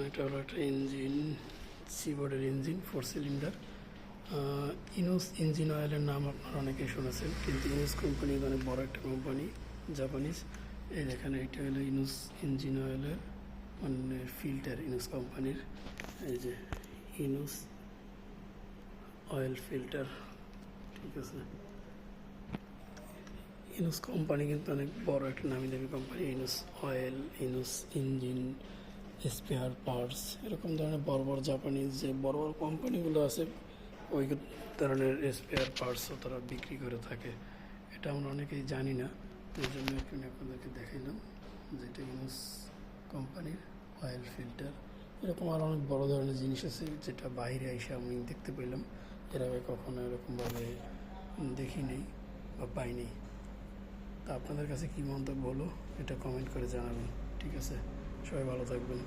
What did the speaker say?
এটা হলো একটা ইঞ্জিন, সিবোর্ডের ইঞ্জিন, 4 সিলিন্ডার। ইনোস ইঞ্জিন অয়েলের নাম আপনারা অনেকেই শুনেছেন, কিন্তু ইনোস কোম্পানি অনেক বড় একটা কোম্পানি, জাপানিজ। এই দেখেন, এটা হলো ইনোস ইঞ্জিন অয়েলের মানে ফিল্টার, ইনোস কোম্পানির। এই যে ইনোস অয়েল ফিল্টার, ঠিক আছে। ইনোস কোম্পানি কিন্তু অনেক বড় একটা নামি দামি company. ইনোস oil, ইনোস engine, spare parts, এরকম ধরনের বড় বড় জাপানিজ যে বড় বড় কোম্পানিগুলো আছে, ওই ধরনের স্পেয়ার পার্টসও তারা বিক্রি করে থাকে। এটা আমরা অনেকেই জানি না, এই জন্য আমি আপনাদেরকে দেখাইলাম যেটা ইনোস কোম্পানির অয়েল ফিল্টার। এরকম আরও অনেক বড় ধরনের জিনিস আছে যেটা বাইরে এসে আমি দেখতে পেলাম, এর আগে কখনো এরকমভাবে দেখি নেই বা পাইনি। তা আপনাদের কাছে কী মন্তব্য হলো এটা কমেন্ট করে জানাবেন, ঠিক আছে? সবাই ভালো থাকবেন।